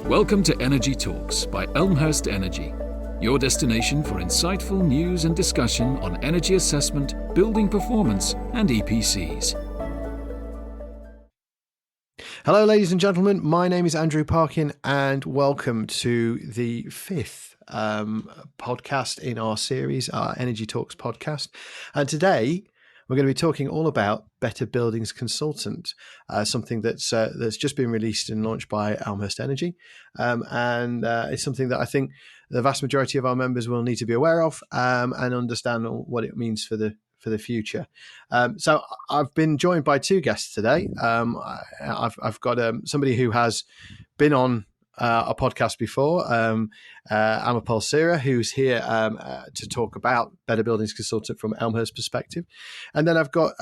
Welcome to Energy Talks by Elmhurst Energy, your destination for insightful news and discussion on energy assessment, building performance, and EPCs. Hello, ladies and gentlemen. My name is Andrew Parkin, and welcome to the fifth podcast in our series, our Energy Talks podcast. And today, we're going to be talking all about Better Buildings Consultant, something that's just been released and launched by Elmhurst Energy, and it's something that I think the vast majority of our members will need to be aware of and understand what it means for the future. So I've been joined by two guests today. I've got somebody who has been on a podcast before, Amo Sihra, who's here to talk about Better Buildings Consultant from Elmhurst perspective. And then I've got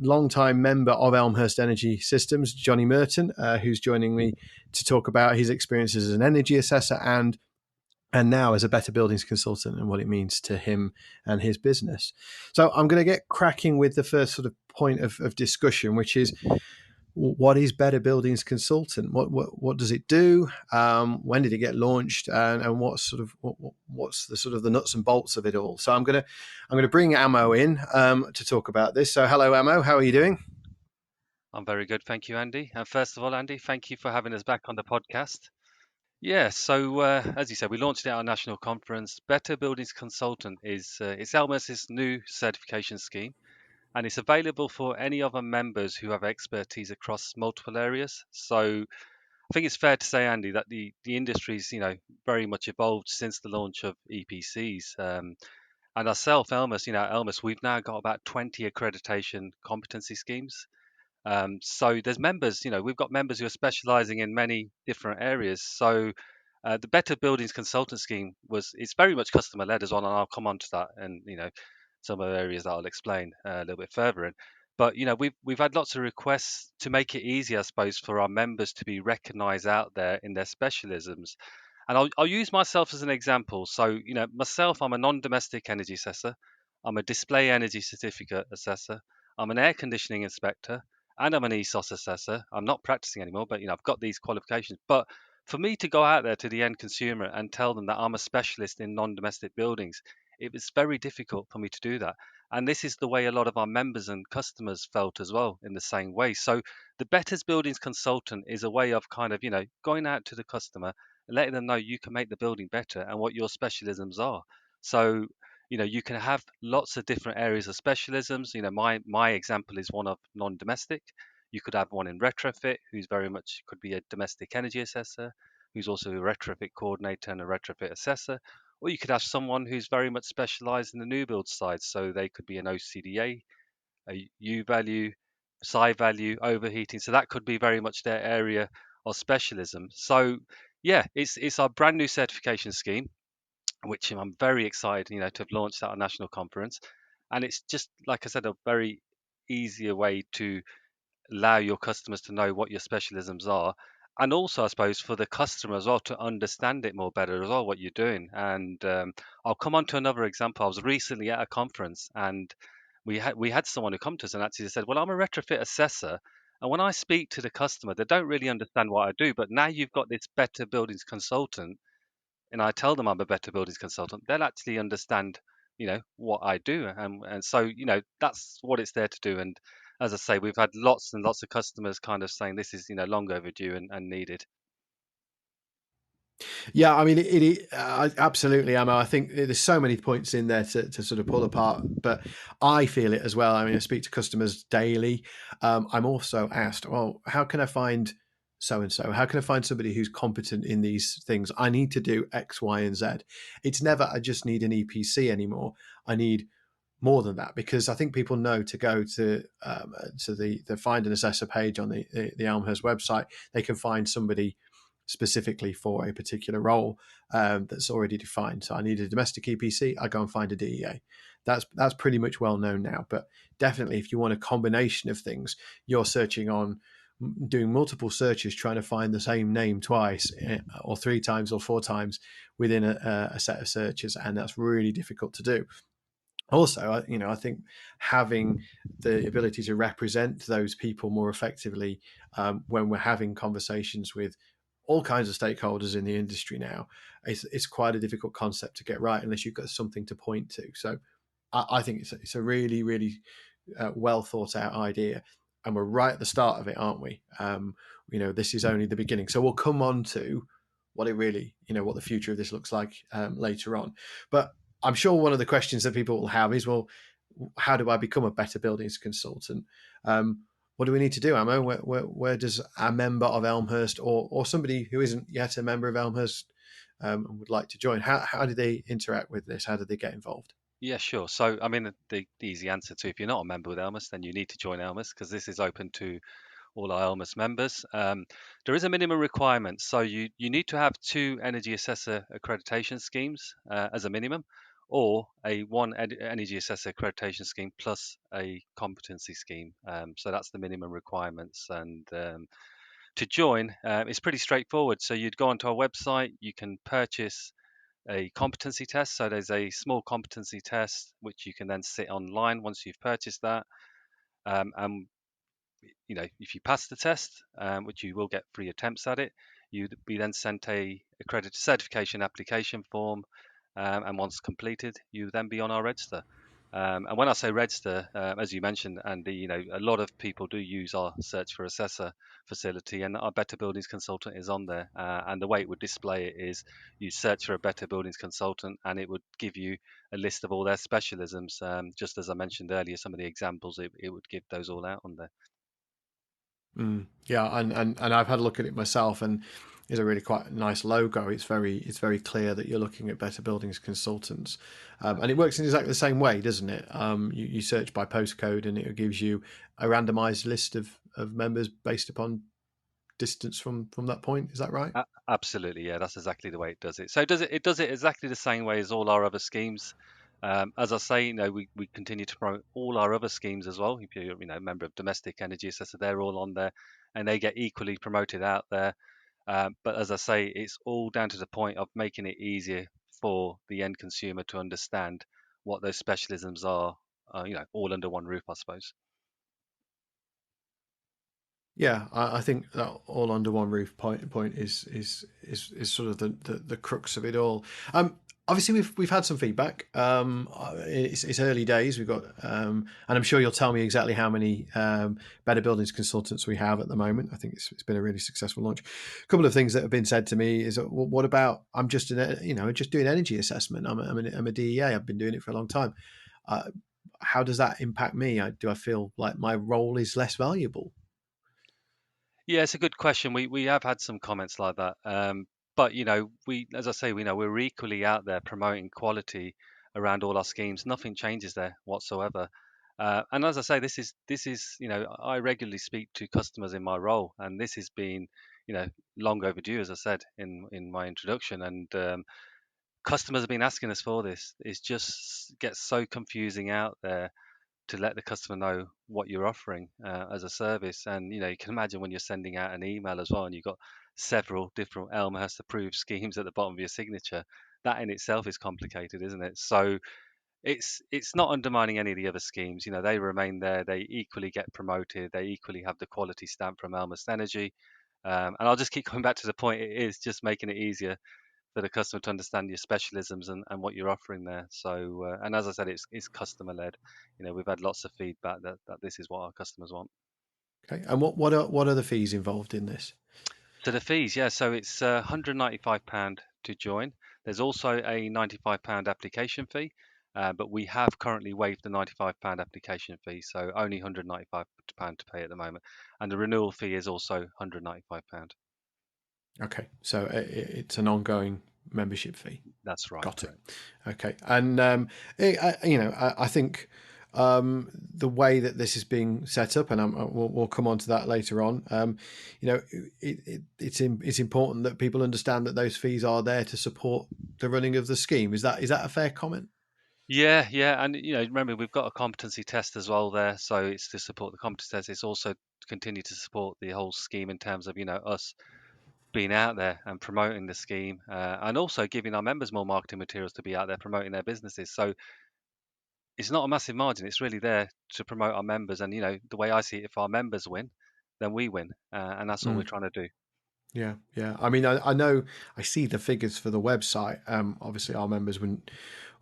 long-time member of Elmhurst Energy Systems, Johnny Merton, who's joining me to talk about his experiences as an energy assessor and now as a Better Buildings Consultant and what it means to him and his business. So I'm going to get cracking with the first sort of point of discussion, which is, what is Better Buildings Consultant? What does it do? When did it get launched? And what's the sort of the nuts and bolts of it all? So I'm going to bring Amo in to talk about this. So hello, Amo. How are you doing? I'm very good, thank you, Andy. And first of all, Andy, thank you for having us back on the podcast. Yeah, so as you said, we launched it at our national conference. Better Buildings Consultant is it's Elmhurst's new certification scheme, and it's available for any other members who have expertise across multiple areas. So I think it's fair to say, Andy, that the industry's very much evolved since the launch of EPCs. And ourselves, Elmhurst, we've now got about 20 accreditation competency schemes. So there's members, we've got members who are specialising in many different areas. So the Better Buildings Consultant Scheme it's very much customer led as well, and I'll come on to that and some of the areas that I'll explain a little bit further in. But we've had lots of requests to make it easier, I suppose, for our members to be recognised out there in their specialisms. And I'll use myself as an example. So myself, I'm a non-domestic energy assessor. I'm a display energy certificate assessor. I'm an air conditioning inspector. And I'm an ESOS assessor. I'm not practicing anymore, but I've got these qualifications. But for me to go out there to the end consumer and tell them that I'm a specialist in non-domestic buildings, it was very difficult for me to do that. And this is the way a lot of our members and customers felt as well, in the same way. So the Better Buildings Consultant is a way of kind of, going out to the customer and letting them know you can make the building better and what your specialisms are. So you can have lots of different areas of specialisms. My example is one of non-domestic. You could have one in retrofit, who's very much could be a domestic energy assessor, who's also a retrofit coordinator and a retrofit assessor. Or you could have someone who's very much specialised in the new build side. So they could be an OCDA, a U value, psi value, overheating. So that could be very much their area of specialism. So yeah, it's our brand new certification scheme, which I'm very excited, to have launched at our national conference. And it's just, like I said, a very easier way to allow your customers to know what your specialisms are. And also, I suppose, for the customer as well to understand it more better as well, what you're doing. And I'll come on to another example. I was recently at a conference and we had someone who come to us and actually said, well, I'm a retrofit assessor. And when I speak to the customer, they don't really understand what I do. But now you've got this Better Buildings Consultant, and I tell them I'm a Better Buildings Consultant, they'll actually understand, what I do. And so, that's what it's there to do. And as I say, we've had lots and lots of customers kind of saying this is, long overdue and needed. Yeah, I mean, absolutely, Amo. I think there's so many points in there to sort of pull apart, but I feel it as well. I mean, I speak to customers daily. I'm also asked, well, how can I find so-and-so? How can I find somebody who's competent in these things? I need to do X, Y, and Z. It's never, I just need an EPC anymore. I need more than that, because I think people know to go to the Find an Assessor page on the Elmhurst website. They can find somebody specifically for a particular role that's already defined. So I need a domestic EPC, I go and find a DEA. That's pretty much well known now. But definitely, if you want a combination of things, you're searching on, doing multiple searches, trying to find the same name twice or 3 times or 4 times within a set of searches, and that's really difficult to do. Also, I think having the ability to represent those people more effectively when we're having conversations with all kinds of stakeholders in the industry now, it's quite a difficult concept to get right unless you've got something to point to. So I think it's a really, really well thought out idea, and we're right at the start of it, aren't we? This is only the beginning. So we'll come on to what it really, what the future of this looks like later on. But I'm sure one of the questions that people will have is, well, how do I become a better buildings consultant? What do we need to do, Amo? Where does a member of Elmhurst or somebody who isn't yet a member of Elmhurst and would like to join, how do they interact with this? How do they get involved? Yeah, sure. So, I mean, the easy answer to if you're not a member with Elmhurst, then you need to join Elmhurst because this is open to all our Elmhurst members. There is a minimum requirement, so you need to have two energy assessor accreditation schemes as a minimum, or one energy assessor accreditation scheme plus a competency scheme. So that's the minimum requirements. And to join, it's pretty straightforward. So you'd go onto our website, you can purchase a competency test. So there's a small competency test which you can then sit online once you've purchased that. And if you pass the test, which you will get 3 attempts at it, you'd be then sent a accredited certification application form, and once completed, you then be on our register. And when I say register, as you mentioned, Andy, a lot of people do use our search for assessor facility, and our Better Buildings consultant is on there. And the way it would display it is you search for a Better Buildings consultant, and it would give you a list of all their specialisms. Just as I mentioned earlier, some of the examples, it would give those all out on there. Yeah, and I've had a look at it myself, and it's a really quite nice logo. It's very clear that you're looking at Better Buildings Consultants, and it works in exactly the same way, doesn't it? You search by postcode, and it gives you a randomised list of members based upon distance from that point. Is that right? Absolutely, yeah, that's exactly the way it does it. So it does it exactly the same way as all our other schemes. As I say, we continue to promote all our other schemes as well. If you're a member of Domestic Energy Assessor, they're all on there, and they get equally promoted out there. But as I say, it's all down to the point of making it easier for the end consumer to understand what those specialisms are. All under one roof, I suppose. Yeah, I think that all under one roof point is sort of the crux of it all. Obviously, we've had some feedback. It's early days. We've got, and I'm sure you'll tell me exactly how many Better Buildings consultants we have at the moment. I think it's been a really successful launch. A couple of things that have been said to me is, what about? I'm just just doing energy assessment. I'm a DEA. I've been doing it for a long time. How does that impact me? Do I feel like my role is less valuable? Yeah, it's a good question. We have had some comments like that. But as I say, we're equally out there promoting quality around all our schemes. Nothing changes there whatsoever. And as I say, this is I regularly speak to customers in my role, and this has been long overdue, as I said in my introduction. And customers have been asking us for this. It just gets so confusing out there to let the customer know what you're offering as a service. And you can imagine when you're sending out an email as well, and you've got several different Elmhurst approved schemes at the bottom of your signature. That in itself is complicated, isn't it? So it's not undermining any of the other schemes. They remain there. They equally get promoted. They equally have the quality stamp from Elmhurst Energy. And I'll just keep coming back to the point. It is just making it easier for the customer to understand your specialisms and what you're offering there. So, and as I said, it's customer led. We've had lots of feedback that this is what our customers want. Okay, and what are the fees involved in this? So the fees, yeah, so it's £195 to join. There's also a £95 application fee, but we have currently waived the £95 application fee, so only £195 to pay at the moment. And the renewal fee is also £195. Okay, so it's an ongoing membership fee. That's right. Got it. Correct. Okay, and I think the way that this is being set up, and we'll come on to that later on. It's important that people understand that those fees are there to support the running of the scheme. Is that a fair comment? Yeah, yeah, and remember we've got a competency test as well there, so it's to support the competency test. It's also to continue to support the whole scheme in terms of us being out there and promoting the scheme, and also giving our members more marketing materials to be out there promoting their businesses. So it's not a massive margin; it's really there to promote our members. And the way I see it, if our members win, then we win, and that's all we're trying to do. Yeah, yeah. I mean, I know I see the figures for the website. Obviously, our members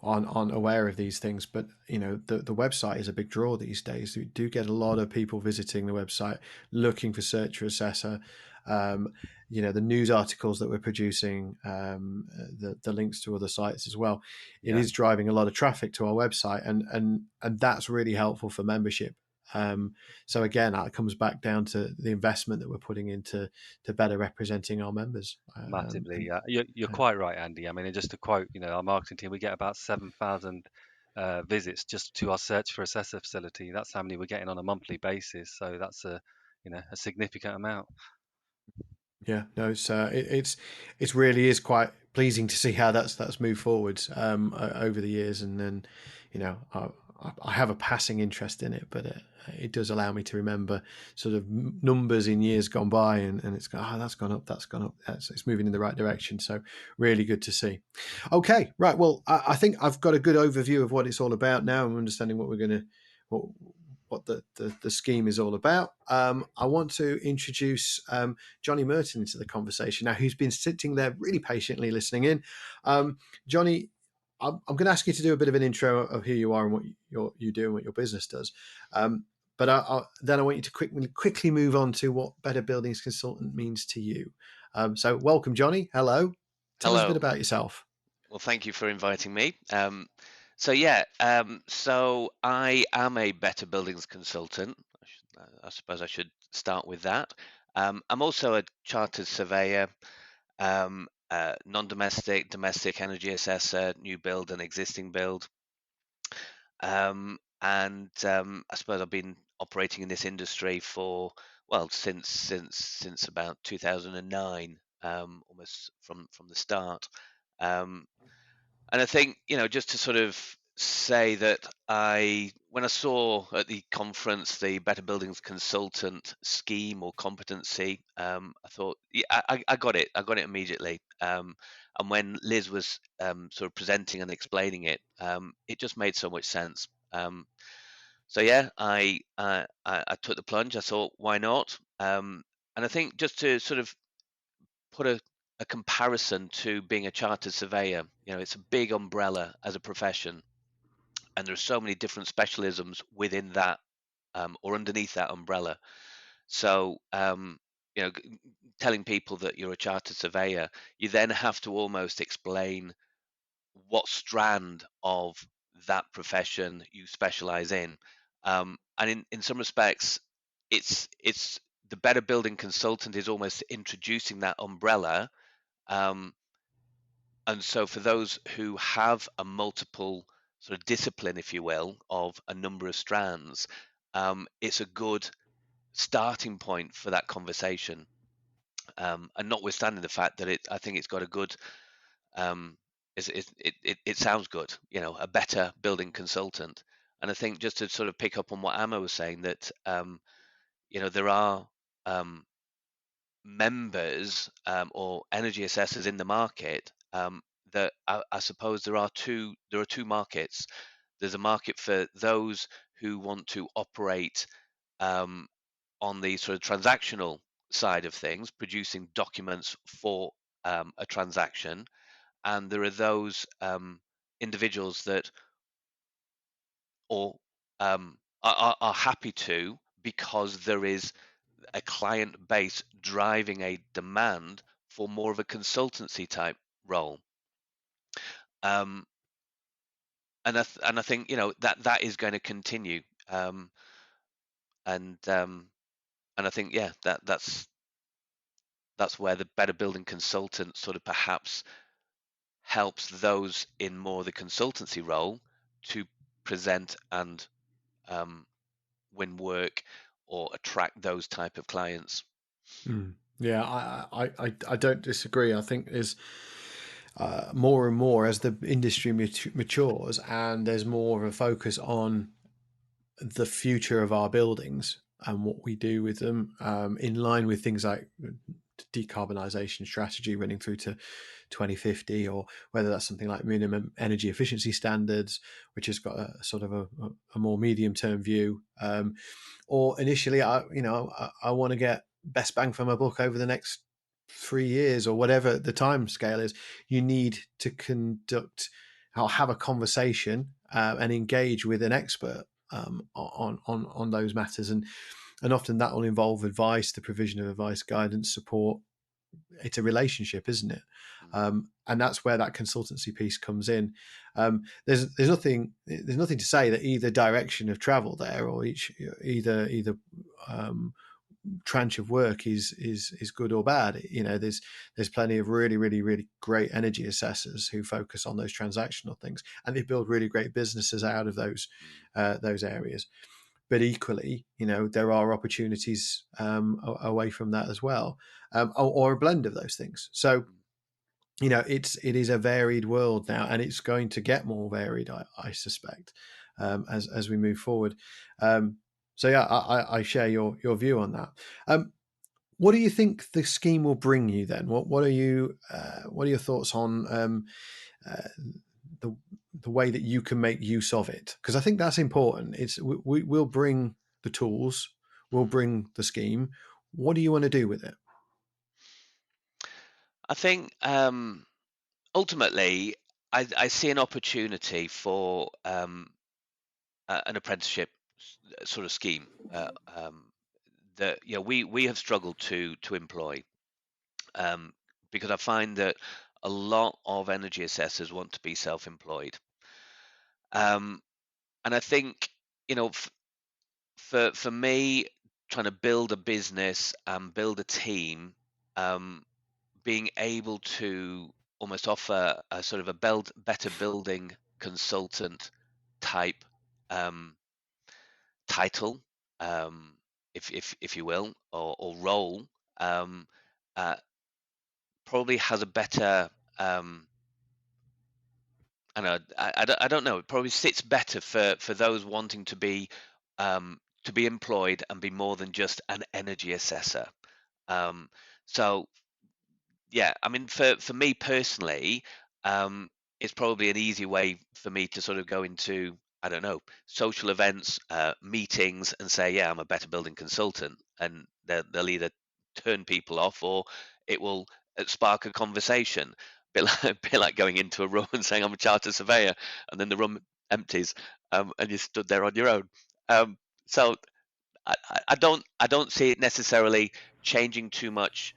aren't aware of these things, but the website is a big draw these days. We do get a lot of people visiting the website, looking for Searcher Assessor. Um, the news articles that we're producing, the links to other sites as well. It Yeah, is driving a lot of traffic to our website, and that's really helpful for membership. So again, that comes back down to the investment that we're putting into to better representing our members. massively. And Yeah, you're quite right, Andy. I mean, and just to quote, our marketing team, we get about 7,000 visits just to our search for assessor facility. That's how many we're getting on a monthly basis. So that's a significant amount. yeah, no, it's really is quite pleasing to see how that's moved forwards over the years, and then I have a passing interest in it, but it does allow me to remember sort of numbers in years gone by, and it's that's gone up, it's moving in the right direction. So really good to see. Okay, right. Well, I think I've got a good overview of what it's all about now. I'm understanding what we're going to what the scheme is all about. I want to introduce Johnny Murton into the conversation now, who's been sitting there really patiently listening in. Johnny, I'm going to ask you to do a bit of an intro of who you are and what you do and what your business does. But then I want you to quickly move on to what Better Buildings Consultant means to you. So welcome, Johnny. Hello. Tell us a bit Hello. about yourself. Well, thank you for inviting me. So I am a better buildings consultant. I suppose I should start with that. I'm also a chartered surveyor, non-domestic, domestic energy assessor, new build and existing build. I suppose I've been operating in this industry for since about 2009, almost from the start. Um, And I think, just to sort of say that when I saw at the conference the Better Buildings Consultant scheme or competency, I thought, yeah, I got it. I got it immediately. And when Liz was sort of presenting and explaining it, it just made so much sense. So yeah, I took the plunge. I thought, why not? And I think just to sort of put a comparison to being a chartered surveyor. It's a big umbrella as a profession, and there's so many different specialisms within that or underneath that umbrella. So, telling people that you're a chartered surveyor, you then have to almost explain what strand of that profession you specialize in. And in some respects, it's the better building consultant is almost introducing that umbrella. um, and so for those who have a multiple sort of discipline, if you will, of a number of strands, it's a good starting point for that conversation. And notwithstanding the fact that I think it's got a good, it sounds good, a better building consultant. And I think just to sort of pick up on what Amo was saying, that there are members or energy assessors in the market, that I suppose there are two markets. There's a market for those who want to operate on the sort of transactional side of things, producing documents for a transaction, and there are those individuals that or are happy to, because there is a client base driving a demand for more of a consultancy type role. Um, and I think that is going to continue. And I think, yeah, that's where the better building consultant sort of perhaps helps those in more the consultancy role to present and win work or attract those type of clients. Yeah, I don't disagree. I think there's more and more as the industry matures and there's more of a focus on the future of our buildings and what we do with them, in line with things like decarbonisation strategy running through to 2050, or whether that's something like minimum energy efficiency standards, which has got a sort of a more medium term view, or initially I want to get best bang for my buck over the next 3 years or whatever the time scale is, you need to conduct or have a conversation and engage with an expert on those matters, and often that will involve advice, the provision of advice, guidance, support. It's a relationship, isn't it? And that's where that consultancy piece comes in. There's nothing to say that either direction of travel there, or either tranche of work is good or bad. There's plenty of really great energy assessors who focus on those transactional things, and they build really great businesses out of those areas. But equally, there are opportunities away from that as well, or a blend of those things. So, it is a varied world now, and it's going to get more varied, I suspect, as we move forward. So yeah, I share your view on that. What do you think the scheme will bring you then? What are your thoughts on the way that you can make use of it? Because I think that's important. We'll bring the tools, we'll bring the scheme. What do you want to do with it? I think ultimately, I see an opportunity for an apprenticeship sort of scheme that we have struggled to employ, because I find that a lot of energy assessors want to be self-employed, and I think for me, trying to build a business and build a team, being able to almost offer a sort of a better building consultant type title, if you will, or role, probably has a better I don't know. It probably sits better for those wanting to be employed and be more than just an energy assessor. So yeah, I mean, for me personally, it's probably an easy way for me to sort of go into, I don't know, social events, meetings, and say, yeah, I'm a better building consultant, and they'll either turn people off, or it will spark a conversation. Bit like going into a room and saying I'm a chartered surveyor, and then the room empties, and you stood there on your own. So I don't see it necessarily changing too much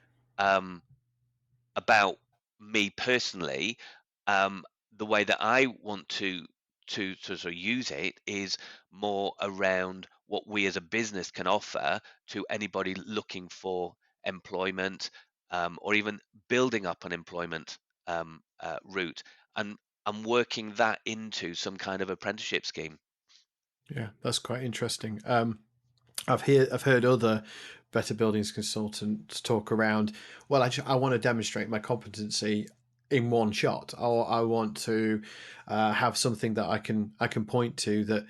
about me personally. The way that I want to sort of use it is more around what we as a business can offer to anybody looking for employment, or even building up an employment route, and working that into some kind of apprenticeship scheme. Yeah, that's quite interesting. I've heard other better buildings consultants talk around, well, I want to demonstrate my competency in one shot, or I want to have something that I can point to that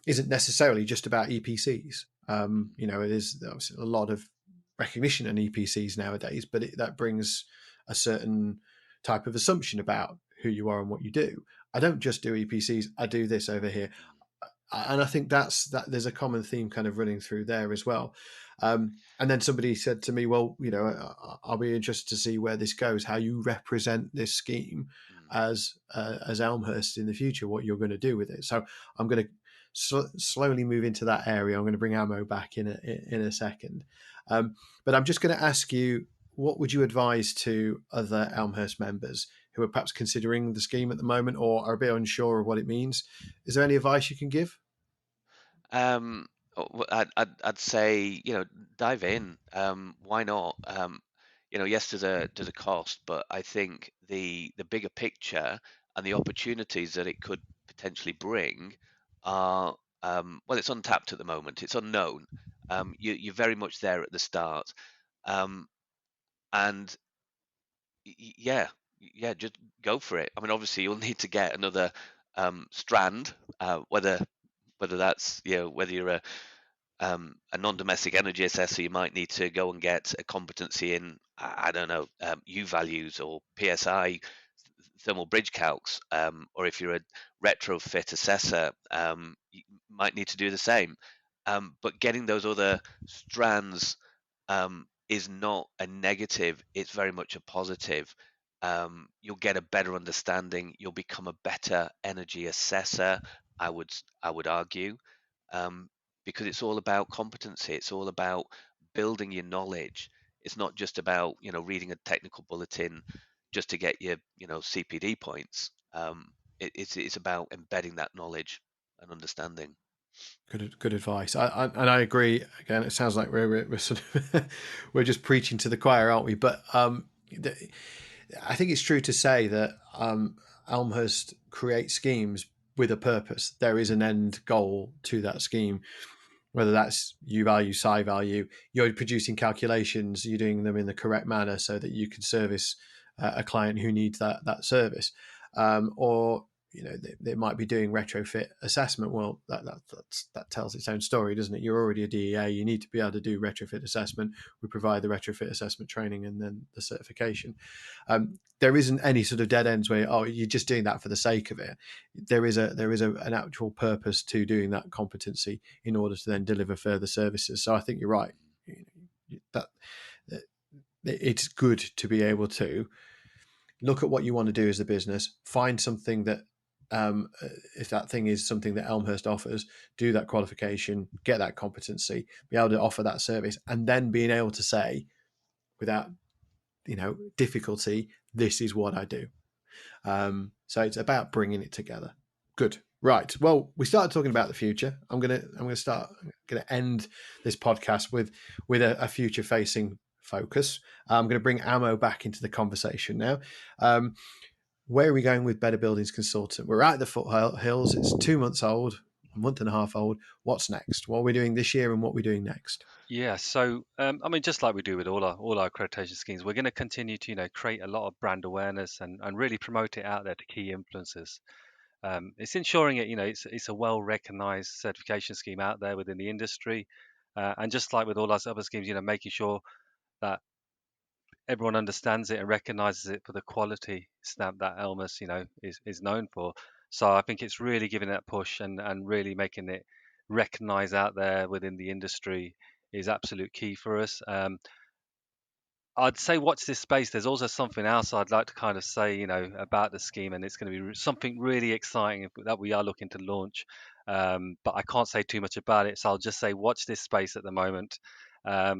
isn't necessarily just about EPCs. It is obviously a lot of recognition in EPCs nowadays, but that brings a certain type of assumption about who you are and what you do. I don't just do EPCs, I do this over here. And I think that there's a common theme kind of running through there as well. And then somebody said to me, well, I'll be interested to see where this goes, how you represent this scheme as Elmhurst in the future, what you're going to do with it. So I'm going to slowly move into that area. I'm going to bring Amo back in a second. But I'm just going to ask you, what would you advise to other Elmhurst members who are perhaps considering the scheme at the moment or are a bit unsure of what it means? Is there any advice you can give? I'd say, dive in. Why not? Yes, there's a cost, but I think the bigger picture and the opportunities that it could potentially bring are, well, it's untapped at the moment. It's unknown. You're very much there at the start, and yeah, just go for it. I mean, obviously, you'll need to get another strand, whether that's whether you're a non-domestic energy assessor, you might need to go and get a competency in, I don't know, U values or PSI, thermal bridge calcs, or if you're a retrofit assessor, you might need to do the same. But getting those other strands is not a negative, it's very much a positive. You'll get a better understanding, you'll become a better energy assessor, I would argue, um, because it's all about competency, it's all about building your knowledge. It's not just about, reading a technical bulletin just to get your, CPD points. It's about embedding that knowledge and understanding. Good advice. And I agree. Again, it sounds like we're sort of we're just preaching to the choir, aren't we? But I think it's true to say that Elmhurst creates schemes with a purpose. There is an end goal to that scheme, whether that's U value, psi value. You're producing calculations, you're doing them in the correct manner so that you can service a client who needs that service, or they might be doing retrofit assessment. Well, that tells its own story, doesn't it? You're already a DEA. You need to be able to do retrofit assessment. We provide the retrofit assessment training and then the certification. There isn't any sort of dead ends where you're just doing that for the sake of it. There is an actual purpose to doing that competency in order to then deliver further services. So I think you're right. That it's good to be able to look at what you want to do as a business, find something that, if that thing is something that Elmhurst offers, do that qualification, get that competency, be able to offer that service, and then being able to say, without difficulty, this is what I do. So it's about bringing it together. Good. Right. Well, we started talking about the future. I'm gonna end this podcast with a future facing focus. I'm going to bring Amo back into the conversation now. Where are we going with Better Buildings Consultant? We're at the foothills. It's 2 months old, a month and a half old. What's next? What are we doing this year and what we're doing next? Yeah, so I mean, just like we do with all our accreditation schemes, we're going to continue to create a lot of brand awareness and really promote it out there to key influencers. It's ensuring it's a well recognized certification scheme out there within the industry, and just like with all our other schemes, making sure that everyone understands it and recognizes it for the quality stamp that Elmhurst is known for. So I think it's really giving that push and really making it recognized out there within the industry is absolute key for us. I'd say watch this space. There's also something else I'd like to kind of say, about the scheme, and it's going to be something really exciting that we are looking to launch. But I can't say too much about it, so I'll just say watch this space at the moment. It's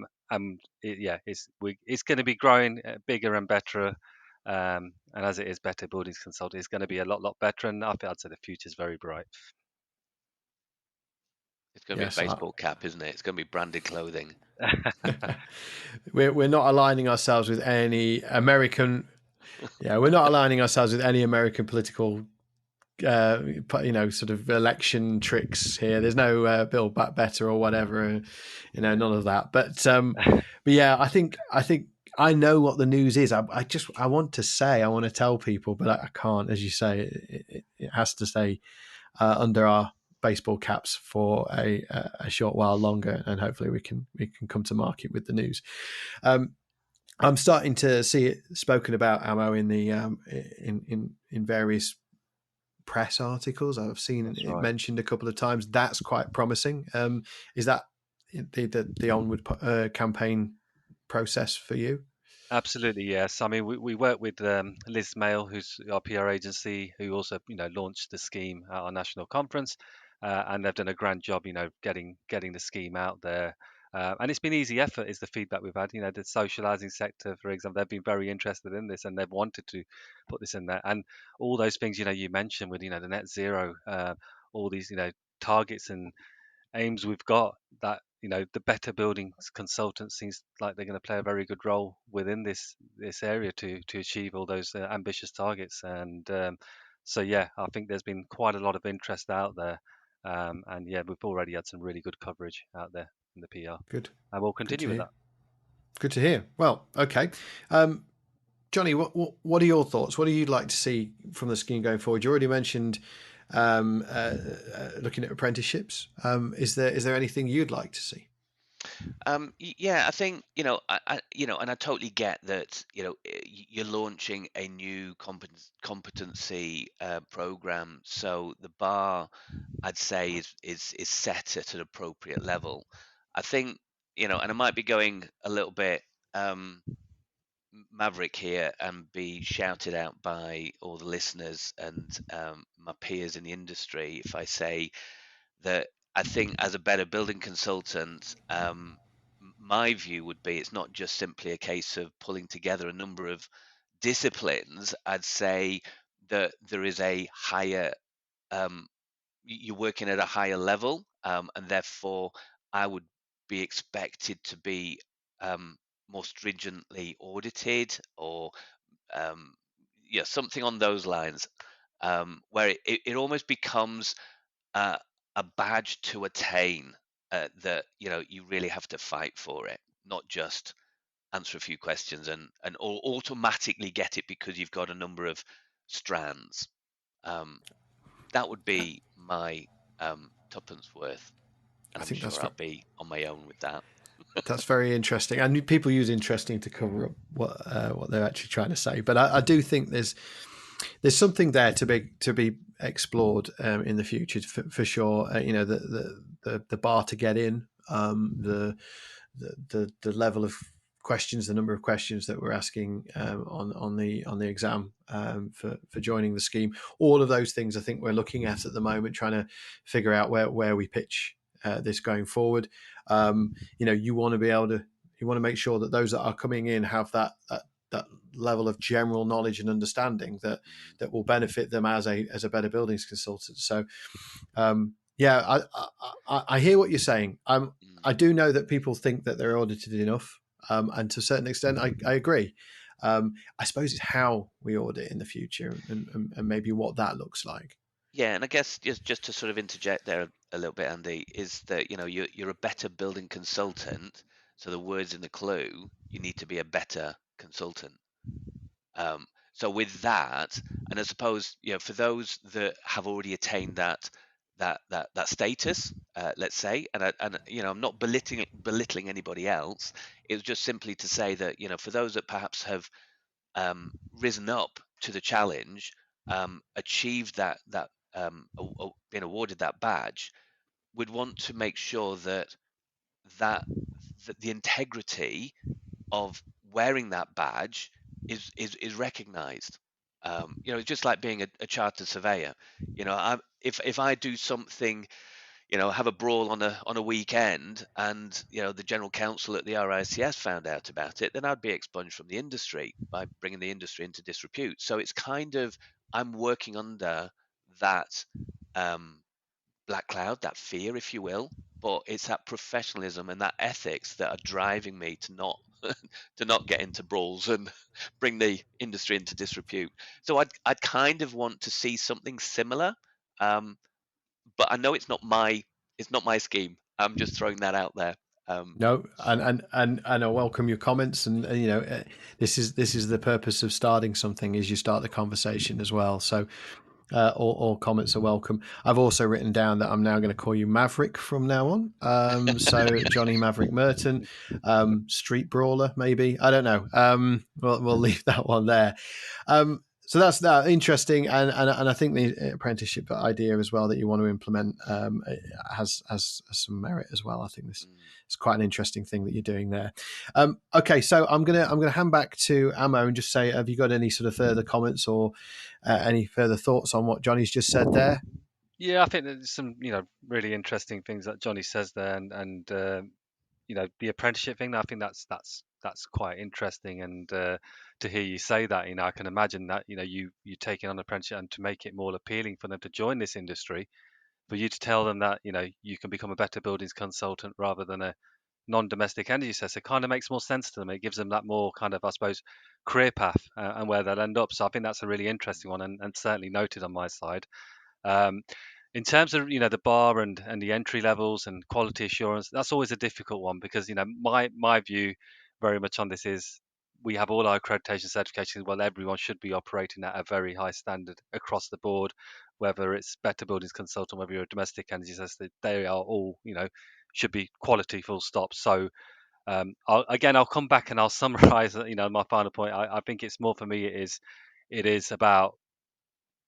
going to be growing bigger and better, and as it is Better Buildings Consulting, it's going to be a lot better. And I'd say the future is very bright. It's going to be a baseball cap, isn't it? It's going to be branded clothing. We're not aligning ourselves with any American. Yeah, we're not aligning ourselves with any American political, sort of election tricks here. There's no Build Back Better or whatever, none of that. But yeah, I think I know what the news is. I want to tell people, but I can't. As you say, it has to stay under our baseball caps for a short while longer, and hopefully we can come to market with the news. I'm starting to see it spoken about, Amo, in the in various press articles. I've seen it mentioned a couple of times. That's quite promising. Is that the onward campaign process for you? Absolutely, yes. I mean, we work with Liz Mail, who's our PR agency, who also launched the scheme at our national conference, and they've done a grand job, getting the scheme out there. And it's been easy effort, is the feedback we've had. The social housing sector, for example, they've been very interested in this and they've wanted to put this in there. And all those things, you mentioned with, the net zero, all these, targets and aims we've got, that the Better Buildings Consultant seems like they're going to play a very good role within this area to achieve all those ambitious targets. And so yeah, I think there's been quite a lot of interest out there, and yeah, we've already had some really good coverage out there in the PR. Good, and we'll continue with that. Good to hear. Well, okay. Johnny, what are your thoughts? What do you like to see from the scheme going forward? You already mentioned looking at apprenticeships. Is there anything you'd like to see? Yeah, I think and I totally get that. You're launching a new competency program, so the bar, I'd say, is set at an appropriate level. I think and I might be going a little bit maverick here and be shouted out by all the listeners and my peers in the industry if I say that I think as a better building consultant, my view would be it's not just simply a case of pulling together a number of disciplines. I'd say that there is a higher, you're working at a higher level, and therefore I would be expected to be more stringently audited or yeah, something on those lines, where it almost becomes uh, a badge to attain, that you really have to fight for it, not just answer a few questions and automatically get it because you've got a number of strands. That would be my tuppence worth, and I I'm think sure I'll be on my own with that. that's very interesting, and people use interesting to cover up what they're actually trying to say. But I do think there's something there to be explored in the future for sure. The bar to get in, the level of questions, the number of questions that we're asking on the exam for joining the scheme. All of those things I think we're looking at the moment, trying to figure out where we pitch this going forward. You want to be able to, you want to make sure that those that are coming in have that level of general knowledge and understanding that will benefit them as a better buildings consultant. So I hear what you're saying. I do know that people think that they're audited enough, and to a certain extent I agree. I suppose it's how we audit in the future and maybe what that looks like. Yeah, and I guess just to sort of interject there a little bit, Andy, is that you're a better building consultant. So the words in the clue, you need to be a better consultant. So with that, and I suppose for those that have already attained that status, let's say, and I'm not belittling anybody else. It was just simply to say that for those that perhaps have risen up to the challenge, achieved been awarded that badge, would want to make sure that the integrity of wearing that badge is recognized. It's just like being a chartered surveyor. If I do something, have a brawl on a weekend, and the general counsel at the RICS found out about it, then I'd be expunged from the industry by bringing the industry into disrepute. So it's kind of, I'm working under that black cloud, that fear, if you will, but it's that professionalism and that ethics that are driving me to not to not get into brawls and bring the industry into disrepute. So I'd kind of want to see something similar, but I know it's not my scheme. I'm just throwing that out there. No, and I welcome your comments, and this is the purpose of starting something, is you start the conversation as well. So all comments are welcome. I've also written down that I'm now going to call you Maverick from now on. So Johnny Maverick Merton, street brawler, maybe, I don't know. We'll leave that one there. So that's that interesting, and I think the apprenticeship idea as well that you want to implement has some merit as well. I think this is quite an interesting thing that you're doing there. Okay, so I'm gonna hand back to Amo and just say, have you got any sort of further comments or any further thoughts on what Johnny's just said there? Yeah, I think there's some really interesting things that Johnny says there, and the apprenticeship thing. I think that's quite interesting, and to hear you say that, I can imagine that you taking on an apprenticeship, and to make it more appealing for them to join this industry, for you to tell them that you can become a better buildings consultant rather than a non-domestic energy assessor, kind of makes more sense to them. It gives them that more kind of, I suppose, career path, and where they'll end up. So I think that's a really interesting one, and certainly noted on my side. Um, in terms of the bar and the entry levels and quality assurance, that's always a difficult one, because my view very much on this is, we have all our accreditation certifications. Well, everyone should be operating at a very high standard across the board, whether it's better buildings consultant, whether you're a domestic energy assessor, they are all should be quality, full stop. So I'll come back and I'll summarize my final point. I think it's more, for me, it is about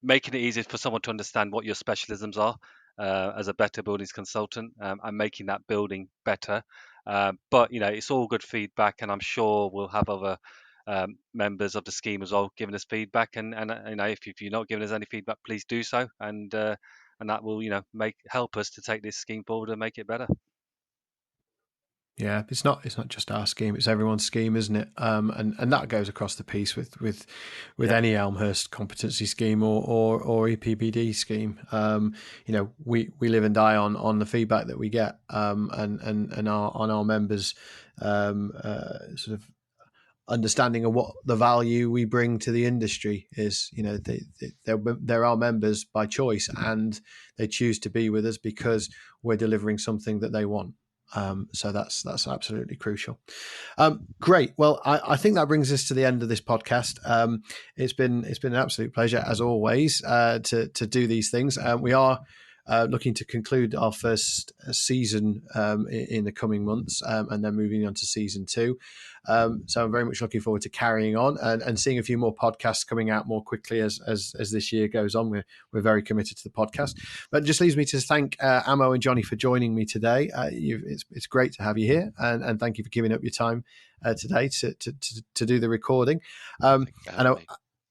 making it easier for someone to understand what your specialisms are, as a better buildings consultant, and making that building better. But it's all good feedback, and I'm sure we'll have other members of the scheme as well giving us feedback. And if you're not giving us any feedback, please do so, and that will help us to take this scheme forward and make it better. Yeah, it's not just our scheme; it's everyone's scheme, isn't it? And that goes across the piece with any Elmhurst competency scheme or EPBD scheme. We live and die on the feedback that we get, and our members sort of understanding of what the value we bring to the industry is. They're our members by choice, and they choose to be with us because we're delivering something that they want. So that's absolutely crucial. Great. Well, I think that brings us to the end of this podcast. It's been an absolute pleasure, as always, to do these things. We are looking to conclude our first season in the coming months, and then moving on to season 2. So I'm very much looking forward to carrying on and seeing a few more podcasts coming out more quickly as this year goes on. We're very committed to the podcast. But it just leaves me to thank Amo and Johnny for joining me today. It's great to have you here, and thank you for giving up your time today to do the recording.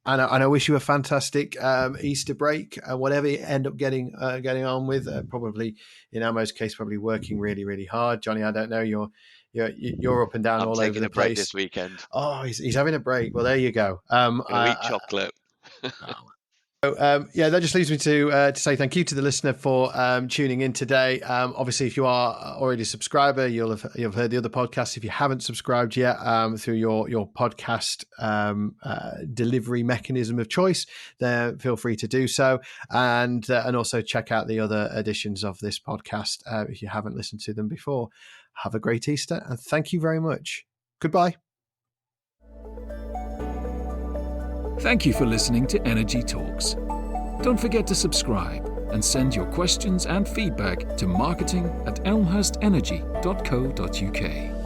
And I wish you a fantastic Easter break, whatever you end up getting on with. Probably in Amo's case, probably working really, really hard. Johnny, I don't know. You're up and down all over the place. I'm taking a break this weekend. Oh, he's having a break. Well, there you go. Gonna eat chocolate. So, that just leaves me to say thank you to the listener for tuning in today. Obviously, if you are already a subscriber, you'll have heard the other podcasts. If you haven't subscribed yet through your podcast delivery mechanism of choice, then feel free to do so, and also check out the other editions of this podcast if you haven't listened to them before. Have a great Easter, and thank you very much. Goodbye. Thank you for listening to Energy Talks. Don't forget to subscribe and send your questions and feedback to marketing@elmhurstenergy.co.uk.